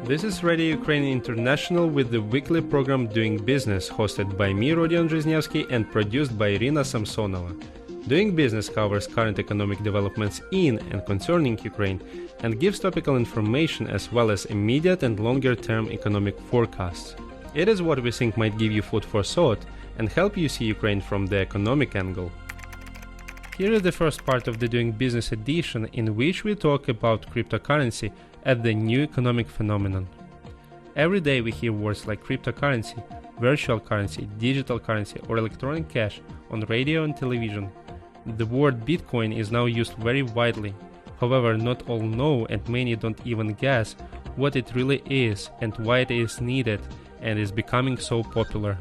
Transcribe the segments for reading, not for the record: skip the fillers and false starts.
This is Radio Ukraine International with the weekly program Doing Business, hosted by me, Rodion Żyzniewski, and produced by Irina Samsonova. Doing Business covers current economic developments in and concerning Ukraine and gives topical information as well as immediate and longer-term economic forecasts. It is what we think might give you food for thought and help you see Ukraine from the economic angle. Here is the first part of the Doing Business edition, in which we talk about cryptocurrency as the new economic phenomenon. Every day we hear words like cryptocurrency, virtual currency, digital currency, or electronic cash on radio and television. The word Bitcoin is now used very widely. However, not all know, and many don't even guess what it really is and why it is needed and is becoming so popular.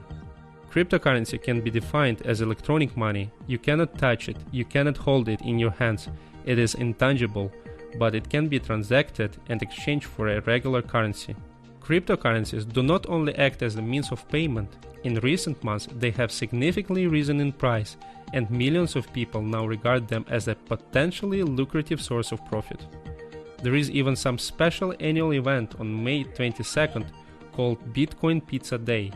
Cryptocurrency can be defined as electronic money. You cannot touch it, you cannot hold it in your hands. It is intangible, but it can be transacted and exchanged for a regular currency. Cryptocurrencies do not only act as a means of payment. In recent months, they have significantly risen in price, and millions of people now regard them as a potentially lucrative source of profit. There is even some special annual event on May 22nd called Bitcoin Pizza Day.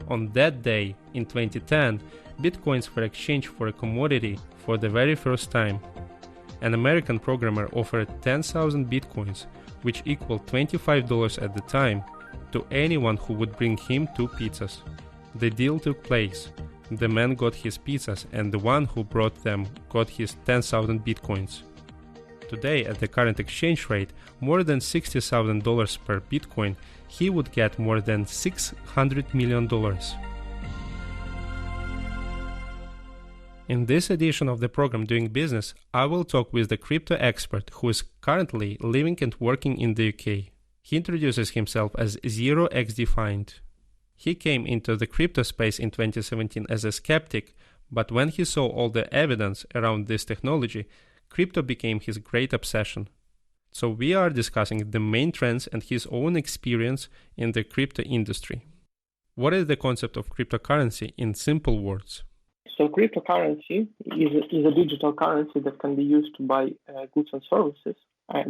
On that day, in 2010, Bitcoins were exchanged for a commodity for the very first time. An American programmer offered 10,000 Bitcoins, which equaled $25 at the time, to anyone who would bring him 2 pizzas. The deal took place. The man got his pizzas, and the one who brought them got his 10,000 Bitcoins. Today, at the current exchange rate, more than $60,000 per Bitcoin, he would get more than $600 million. In this edition of the program Doing Business, I will talk with the crypto expert who is currently living and working in the UK. He introduces himself as ZeroXDefined. He came into the crypto space in 2017 as a skeptic, but when he saw all the evidence around this technology, crypto became his great obsession. So we are discussing the main trends and his own experience in the crypto industry. What is the concept of cryptocurrency in simple words? So cryptocurrency is a digital currency that can be used to buy goods and services,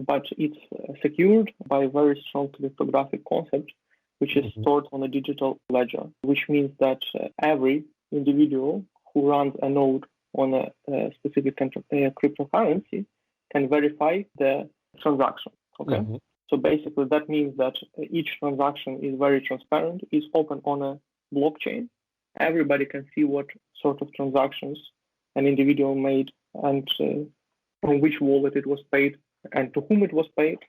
but it's secured by a very strong cryptographic concept, which is stored on a digital ledger, which means that every individual who runs a node on a specific cryptocurrency can verify the transaction. Okay, So basically that means that each transaction is very transparent, is open on a blockchain. Everybody can see what sort of transactions an individual made and from which wallet it was paid and to whom it was paid.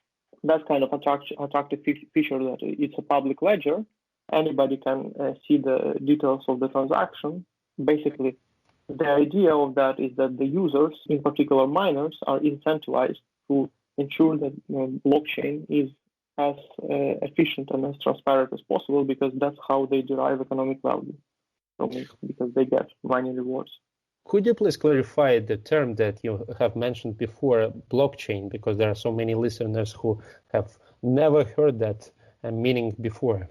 That's kind of attractive feature that it's a public ledger. Anybody can see the details of the transaction. Basically, the idea of that is that the users, in particular miners, are incentivized to ensure that blockchain is as efficient and as transparent as possible, because that's how they derive economic value from it, because they get mining rewards. Could you please clarify the term that you have mentioned before, blockchain, because there are so many listeners who have never heard that meaning before?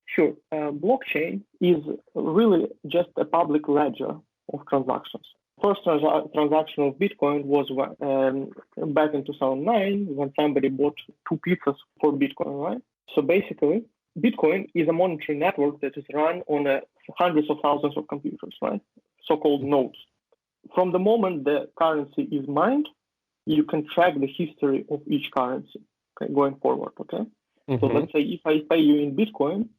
Sure. Blockchain is really just a public ledger of transactions. First transaction of Bitcoin was back in 2009 when somebody bought 2 pizzas for Bitcoin, right? So basically, Bitcoin is a monetary network that is run on hundreds of thousands of computers, right? So-called nodes. From the moment the currency is mined, you can track the history of each currency, okay, going forward, okay? So let's say if I pay you in Bitcoin,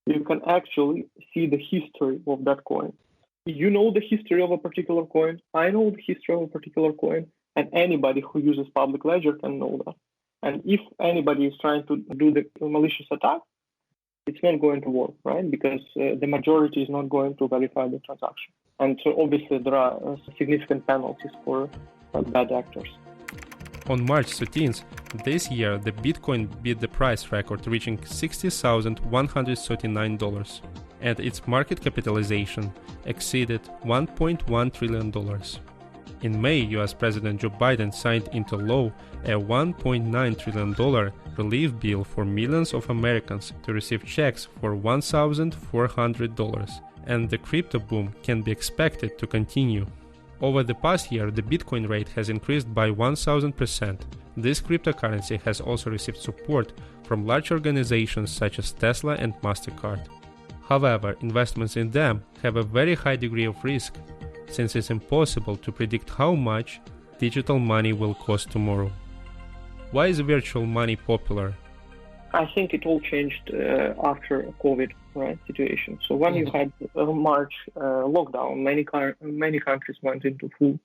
you can actually see the history of that coin. You know the history of a particular coin, I know the history of a particular coin, and anybody who uses public ledger can know that. And if anybody is trying to do the malicious attack, it's not going to work, right? Because the majority is not going to verify the transaction. And so obviously there are significant penalties for bad actors. On March 13th, this year, the Bitcoin beat the price record, reaching $60,139, and its market capitalization exceeded $1.1 trillion. In May, US President Joe Biden signed into law a $1.9 trillion relief bill for millions of Americans to receive checks for $1,400, and the crypto boom can be expected to continue. Over the past year, the Bitcoin rate has increased by 1000%. This cryptocurrency has also received support from large organizations such as Tesla and MasterCard. However, investments in them have a very high degree of risk, since it's impossible to predict how much digital money will cost tomorrow. Why is virtual money popular? I think it all changed after COVID situation. So when you had a March lockdown, many countries went into full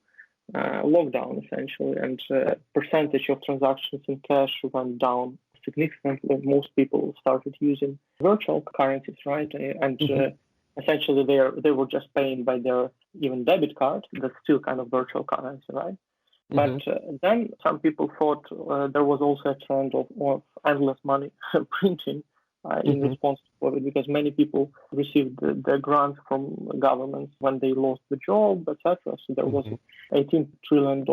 lockdown essentially, and percentage of transactions in cash went down significantly. Most people started using virtual currencies, right? And essentially they were just paying by their even debit card. That's still kind of virtual currency, right? But then some people thought there was also a trend of endless money printing in response to COVID, because many people received the grants from governments when they lost the job, etc. So there was $18 trillion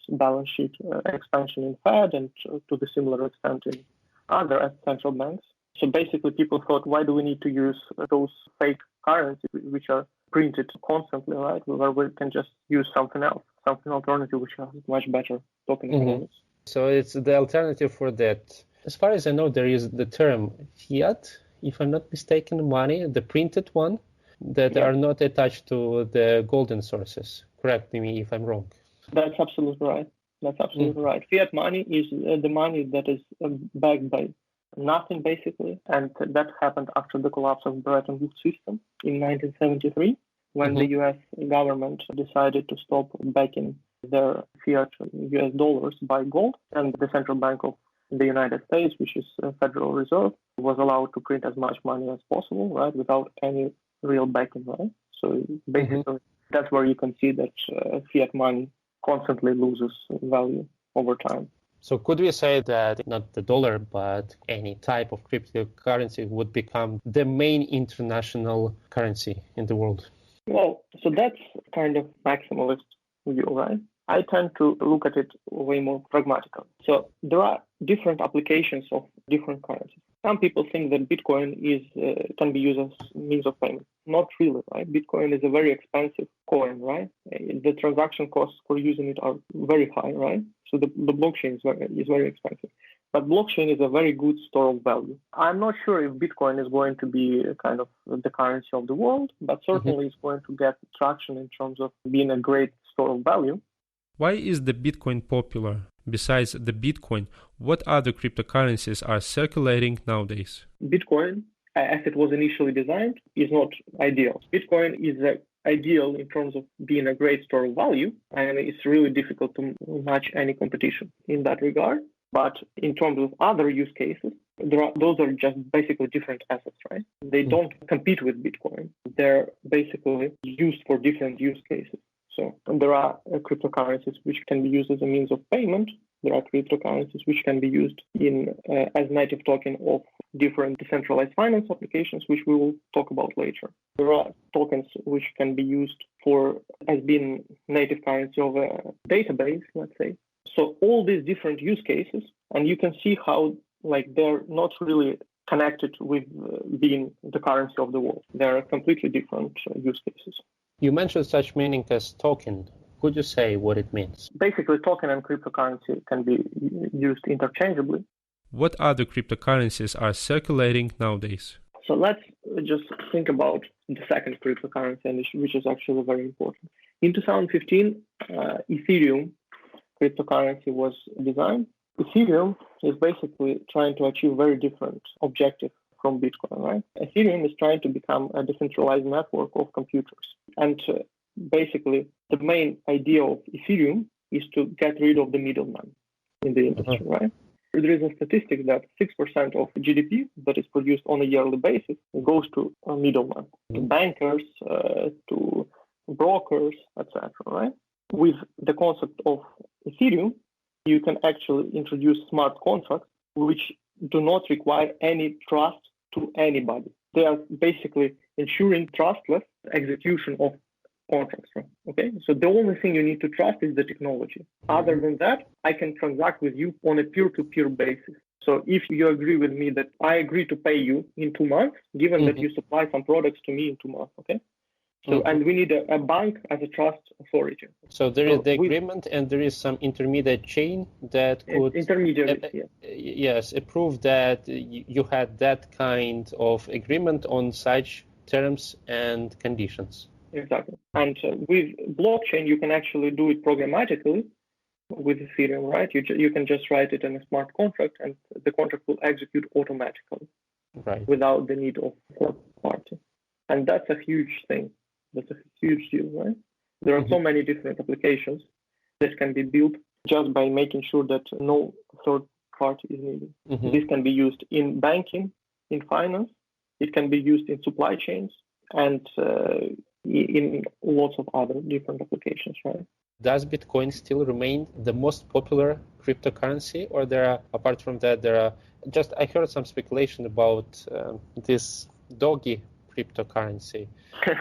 balance sheet expansion in Fed, and to the similar extent in other central banks. So basically people thought, why do we need to use those fake currencies which are printed constantly, right? Where we can just use something else, something alternative which has much better token economics. So it's the alternative for that. As far as I know, there is the term fiat, if I'm not mistaken, money, the printed one, that are not attached to the golden sources. Correct me if I'm wrong. That's absolutely right. That's absolutely right. Fiat money is the money that is backed by nothing, basically. And that happened after the collapse of the Bretton Woods system in 1973, when the US government decided to stop backing their fiat US dollars by gold. And the central bank of the United States, which is Federal Reserve, was allowed to print as much money as possible, right, without any real backing, right? So basically, that's where you can see that fiat money constantly loses value over time. So could we say that not the dollar, but any type of cryptocurrency would become the main international currency in the world? Well, so that's kind of maximalist view, right? I tend to look at it way more pragmatically. So there are different applications of different currencies. Some people think that Bitcoin can be used as means of payment. Not really, right? Bitcoin is a very expensive coin, right? The transaction costs for using it are very high, right? So the blockchain is very expensive. But blockchain is a very good store of value. I'm not sure if Bitcoin is going to be kind of the currency of the world, but certainly it's going to get traction in terms of being a great store of value. Why is the Bitcoin popular? Besides the Bitcoin, what other cryptocurrencies are circulating nowadays? Bitcoin, as it was initially designed, is not ideal. Bitcoin is ideal in terms of being a great store of value, and it's really difficult to match any competition in that regard. But in terms of other use cases, those are just basically different assets, right? They don't compete with Bitcoin. They're basically used for different use cases. So there are cryptocurrencies which can be used as a means of payment. There are cryptocurrencies which can be used as native token of different decentralized finance applications, which we will talk about later. There are tokens which can be used as being native currency of a database, let's say. So all these different use cases, and you can see how they're not really connected with being the currency of the world. They're completely different use cases. You mentioned such meaning as token. Could you say what it means? Basically, token and cryptocurrency can be used interchangeably. What other cryptocurrencies are circulating nowadays? So let's just think about the second cryptocurrency, which is actually very important. In 2015, Ethereum cryptocurrency was designed. Ethereum is basically trying to achieve very different objectives from Bitcoin, right? Ethereum is trying to become a decentralized network of computers. And basically, the main idea of Ethereum is to get rid of the middleman in the industry, right? There is a statistic that 6% of GDP that is produced on a yearly basis goes to a middleman, to bankers, to brokers, etc., right? With the concept of Ethereum, you can actually introduce smart contracts which do not require any trust to anybody. They are basically ensuring trustless execution of contracts. Okay, so the only thing you need to trust is the technology. Other than that, I can transact with you on a peer-to-peer basis. So if you agree with me that I agree to pay you in 2 months, given that you supply some products to me in 2 months, okay, So, and we need a bank as a trust authority. So there is the agreement, and there is some intermediate chain that could yes, approve that you had that kind of agreement on such terms and conditions. Exactly. And with blockchain, you can actually do it programmatically with Ethereum, right? You can just write it in a smart contract, and the contract will execute automatically, right, without the need of third party. And that's a huge thing. That's a huge deal, right? There are so many different applications that can be built just by making sure that no third party is needed. This can be used in banking, in finance. It can be used in supply chains, and in lots of other different applications, right? Does Bitcoin still remain the most popular cryptocurrency, or apart from that, I heard some speculation about this doggy cryptocurrency.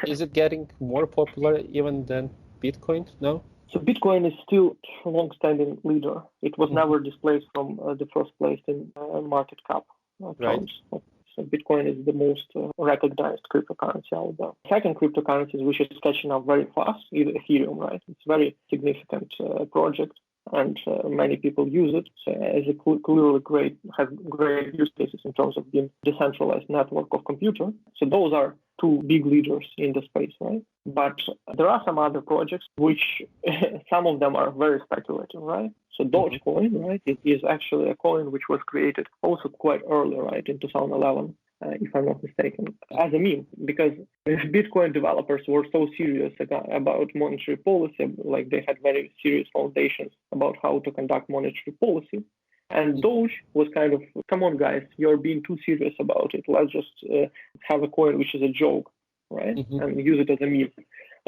Is it getting more popular even than Bitcoin? No? So Bitcoin is still a long-standing leader. It was never displaced from the first place in market cap terms. Right. So Bitcoin is the most recognized cryptocurrency out there. Second cryptocurrency, which is catching up very fast, is Ethereum, right? It's a very significant project, and many people use it. So as has great use cases in terms of being decentralized network of computer. So those are two big leaders in the space, right? But there are some other projects which some of them are very speculative, right? So Dogecoin, right, it is actually a coin which was created also quite early, right, in 2011, if I'm not mistaken, as a meme, because Bitcoin developers were so serious about monetary policy, like they had very serious foundations about how to conduct monetary policy. And Doge was kind of, come on, guys, you're being too serious about it. Let's just have a coin which is a joke, right? And use it as a meme.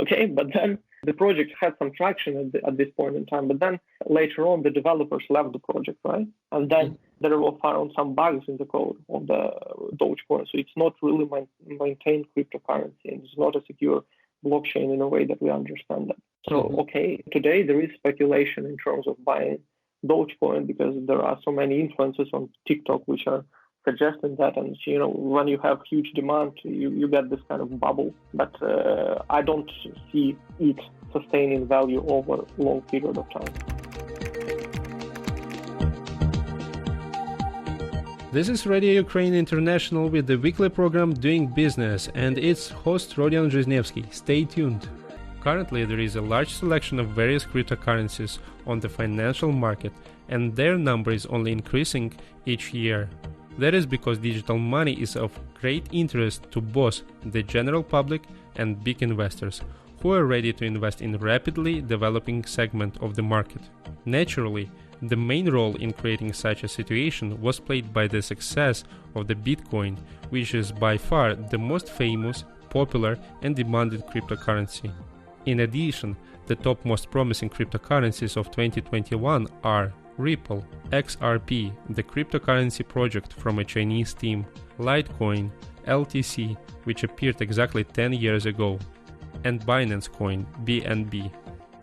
Okay, but then the project had some traction at this point in time. But then later on, the developers left the project, right? And then there were found some bugs in the code of the Dogecoin. So it's not really maintained cryptocurrency, and it's not a secure blockchain in a way that we understand that. So, okay, today there is speculation in terms of buying Dogecoin because there are so many influencers on TikTok which are suggesting that, and when you have huge demand, you get this kind of bubble. But I don't see it sustaining value over a long period of time. This is Radio Ukraine International with the weekly program Doing Business and its host Rodion Żyzniewski. Stay tuned. Currently, there is a large selection of various cryptocurrencies on the financial market, and their number is only increasing each year. That is because digital money is of great interest to both the general public and big investors, who are ready to invest in a rapidly developing segment of the market. Naturally, the main role in creating such a situation was played by the success of the Bitcoin, which is by far the most famous, popular, and demanded cryptocurrency. In addition, the top most promising cryptocurrencies of 2021 are Ripple, XRP, the cryptocurrency project from a Chinese team, LITECOIN, LTC, which appeared exactly 10 years ago, and Binance Coin, BNB.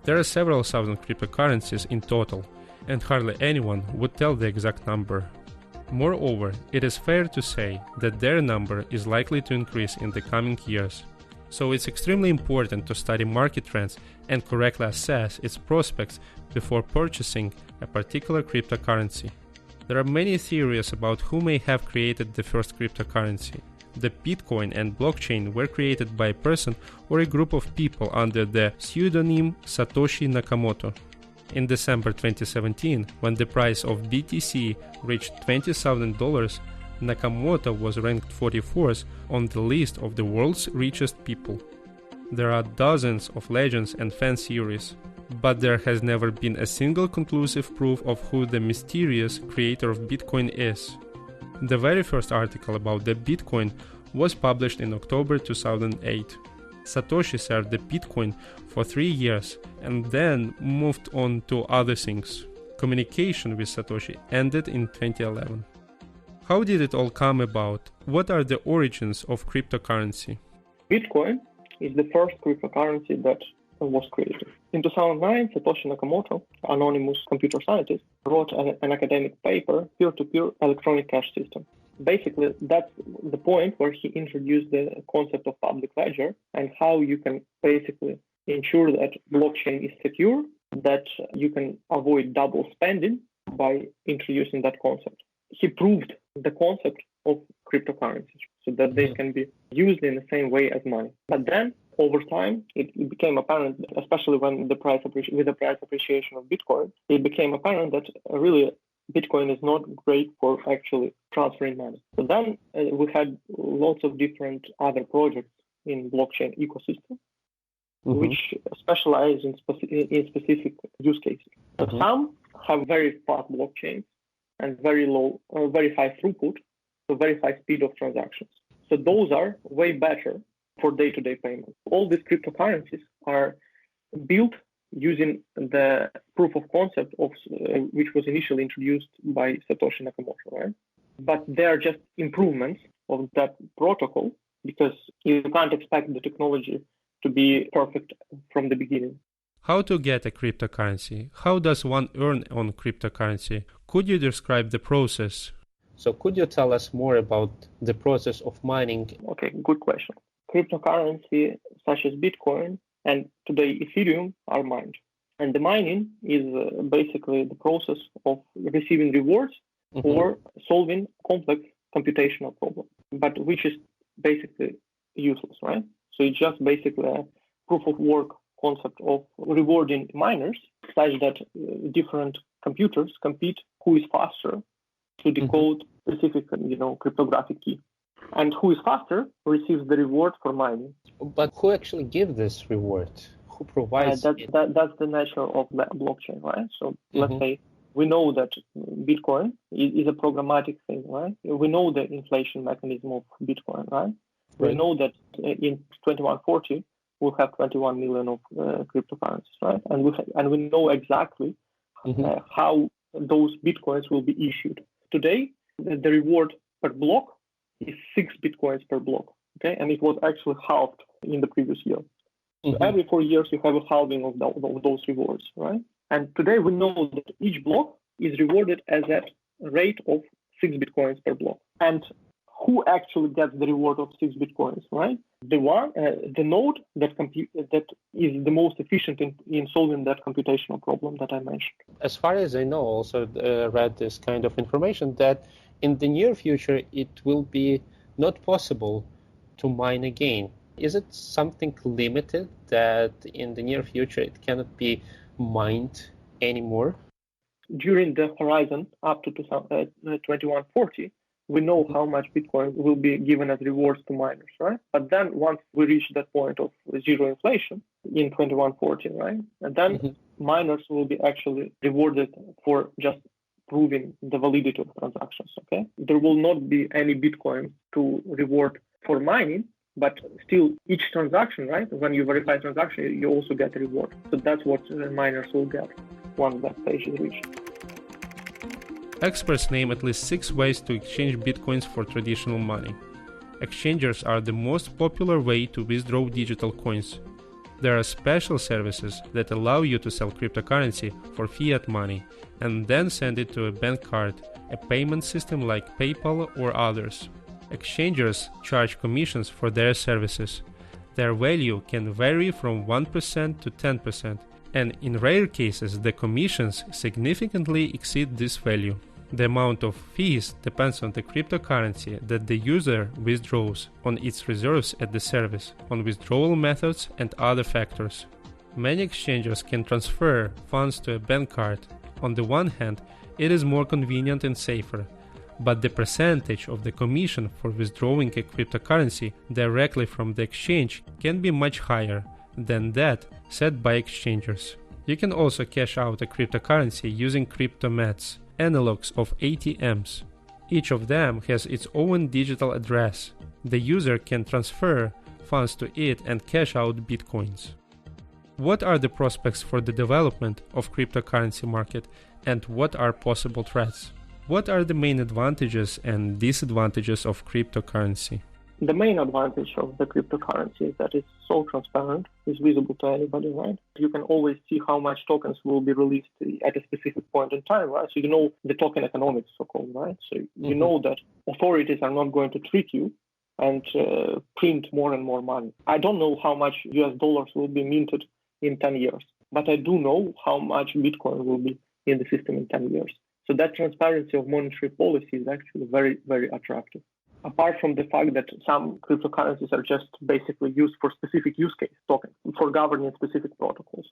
There are several thousand cryptocurrencies in total, and hardly anyone would tell the exact number. Moreover, it is fair to say that their number is likely to increase in the coming years. So it's extremely important to study market trends and correctly assess its prospects before purchasing a particular cryptocurrency. There are many theories about who may have created the first cryptocurrency. The Bitcoin and blockchain were created by a person or a group of people under the pseudonym Satoshi Nakamoto. In December 2017, when the price of BTC reached $20,000, Nakamoto was ranked 44th on the list of the world's richest people. There are dozens of legends and fan theories, but there has never been a single conclusive proof of who the mysterious creator of Bitcoin is. The very first article about the Bitcoin was published in October 2008. Satoshi served the Bitcoin for 3 years and then moved on to other things. Communication with Satoshi ended in 2011. How did it all come about? What are the origins of cryptocurrency? Bitcoin is the first cryptocurrency that was created. In 2009, Satoshi Nakamoto, anonymous computer scientist, wrote an academic paper, Peer-to-Peer Electronic Cash System. basically, that's the point where he introduced the concept of public ledger and how you can basically ensure that blockchain is secure, that you can avoid double spending by introducing that concept. He proved the concept of cryptocurrencies so that they can be used in the same way as money. But then over time, it became apparent, especially when with the price appreciation of Bitcoin, it became apparent that really Bitcoin is not great for actually transferring money. So then we had lots of different other projects in blockchain ecosystem, which specialize in specific use cases. But some have very fast blockchains and very high throughput, so very high speed of transactions. So those are way better for day-to-day payments. All these cryptocurrencies are built using the proof of concept of which was initially introduced by Satoshi Nakamoto, right? But they are just improvements of that protocol because you can't expect the technology to be perfect from the beginning. How to get a cryptocurrency? How does one earn on cryptocurrency? Could you describe the process? So could you tell us more about the process of mining? Okay, good question. Cryptocurrency such as Bitcoin and today Ethereum are mined. And the mining is basically the process of receiving rewards or solving complex computational problems, but which is basically useless, right? So it's just basically a proof of work concept of rewarding miners such that different computers compete who is faster to decode specific, cryptographic key. And who is faster receives the reward for mining. But who actually gives this reward? Who provides it? That's the nature of the blockchain, right? So let's say we know that Bitcoin is a programmatic thing, right? We know the inflation mechanism of Bitcoin, right? We know that in 2140 we'll have 21 million of cryptocurrencies, right? And we know exactly how those Bitcoins will be issued. Today, the reward per block is 6 Bitcoins per block, okay? And it was actually halved in the previous year. So every 4 years, you have a halving of those rewards, right? And today, we know that each block is rewarded as a rate of 6 Bitcoins per block. And who actually gets the reward of 6 Bitcoins, right? The node that is the most efficient in solving that computational problem that I mentioned. As far as I know, also read this kind of information that in the near future, it will be not possible to mine again. Is it something limited that in the near future it cannot be mined anymore? During the horizon up to 2140, we know how much Bitcoin will be given as rewards to miners, right? But then once we reach that point of zero inflation in 2140, right? And then miners will be actually rewarded for just proving the validity of transactions, okay? There will not be any Bitcoin to reward for mining, but still each transaction, right? When you verify transaction, you also get a reward. So that's what miners will get once that stage is reached. Experts name at least 6 ways to exchange Bitcoins for traditional money. Exchangers are the most popular way to withdraw digital coins. There are special services that allow you to sell cryptocurrency for fiat money and then send it to a bank card, a payment system like PayPal or others. Exchangers charge commissions for their services. Their value can vary from 1% to 10%, and in rare cases the commissions significantly exceed this value. The amount of fees depends on the cryptocurrency that the user withdraws, on its reserves at the service, on withdrawal methods and other factors. Many exchangers can transfer funds to a bank card. On the one hand, it is more convenient and safer, but the percentage of the commission for withdrawing a cryptocurrency directly from the exchange can be much higher than that set by exchangers. You can also cash out a cryptocurrency using cryptomats, analogs of ATMs. Each of them has its own digital address. The user can transfer funds to it and cash out Bitcoins. What are the prospects for the development of cryptocurrency market, and what are possible threats? What are the main advantages and disadvantages of cryptocurrency? The main advantage of the cryptocurrency is that it's so transparent, it's visible to anybody, right? You can always see how much tokens will be released at a specific point in time, right? So you know the token economics, so-called, right? So you know that authorities are not going to trick you and print more and more money. I don't know how much US dollars will be minted in 10 years, but I do know how much Bitcoin will be in the system in 10 years. So that transparency of monetary policy is actually very, very attractive. Apart from the fact that some cryptocurrencies are just basically used for specific use case tokens, for governing specific protocols.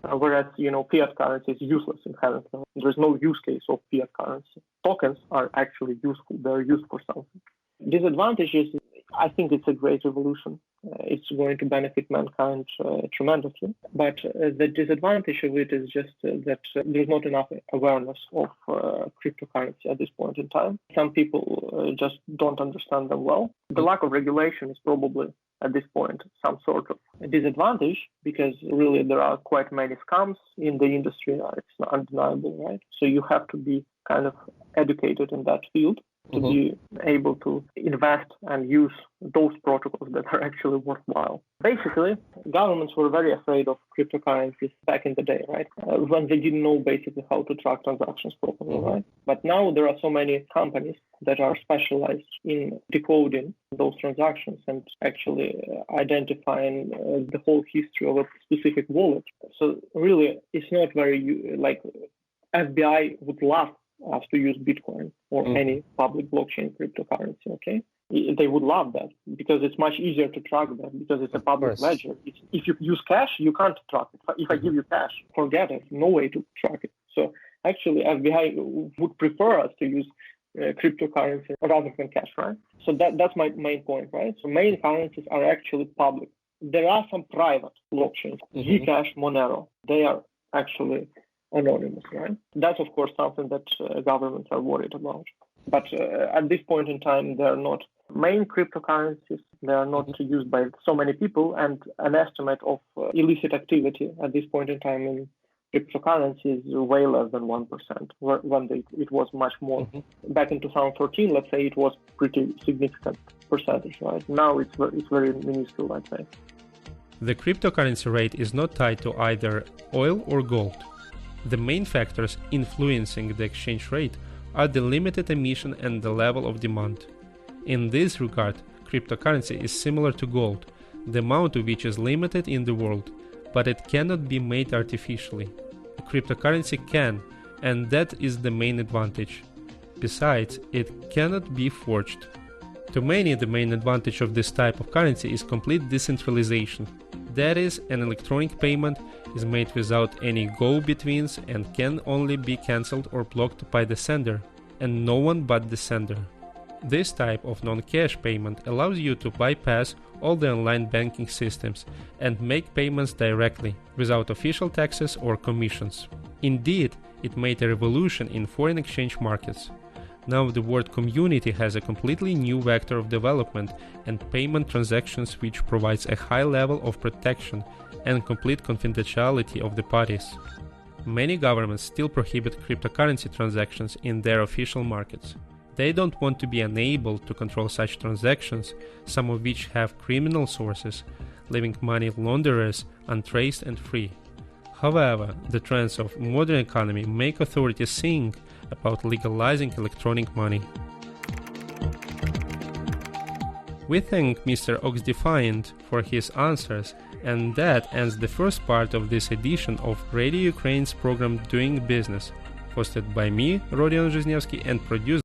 Whereas, fiat currency is useless inherently. There's no use case of fiat currency. Tokens are actually useful. They're used for something. Disadvantages, I think it's a great revolution. It's going to benefit mankind tremendously. But the disadvantage of it is just that there's not enough awareness of cryptocurrency at this point in time. Some people just don't understand them well. The lack of regulation is probably, at this point, some sort of a disadvantage because really there are quite many scams in the industry. It's undeniable, right? So you have to be kind of educated in that field to be able to invest and use those protocols that are actually worthwhile. Basically, governments were very afraid of cryptocurrencies back in the day, right? When they didn't know basically how to track transactions properly, right? But now there are so many companies that are specialized in decoding those transactions and actually identifying the whole history of a specific wallet. So really, it's not very, like, FBI would love us to use Bitcoin or any public blockchain cryptocurrency, okay? They would love that because it's much easier to track that because it's a public ledger. If you use cash, you can't track it. If I give you cash, forget it. No way to track it. So actually, FBI would prefer us to use cryptocurrency rather than cash, right? So that's my main point, right? So main currencies are actually public. There are some private blockchains, Zcash, Monero. They are actually anonymous, right? That's, of course, something that governments are worried about. But at this point in time, they are not main cryptocurrencies. They are not used by so many people, and an estimate of illicit activity at this point in time in cryptocurrency is way less than 1%, when it was much more. Back in 2014, let's say, it was pretty significant percentage, right? Now it's very minuscule, I'd say. The cryptocurrency rate is not tied to either oil or gold. The main factors influencing the exchange rate are the limited emission and the level of demand. In this regard, cryptocurrency is similar to gold, the amount of which is limited in the world, but it cannot be made artificially. A cryptocurrency can, and that is the main advantage. Besides, it cannot be forged. To many, the main advantage of this type of currency is complete decentralization. That is, an electronic payment is made without any go-betweens and can only be cancelled or blocked by the sender, and no one but the sender. This type of non-cash payment allows you to bypass all the online banking systems and make payments directly, without official taxes or commissions. Indeed, it made a revolution in foreign exchange markets. Now the word community has a completely new vector of development and payment transactions which provides a high level of protection and complete confidentiality of the parties. Many governments still prohibit cryptocurrency transactions in their official markets. They don't want to be unable to control such transactions, some of which have criminal sources, leaving money launderers untraced and free. However, the trends of modern economy make authorities think about legalizing electronic money. We thank Mr. Oxdefiant for his answers, and that ends the first part of this edition of Radio Ukraine's program Doing Business, hosted by me, Rodion Żyzniewski, and produced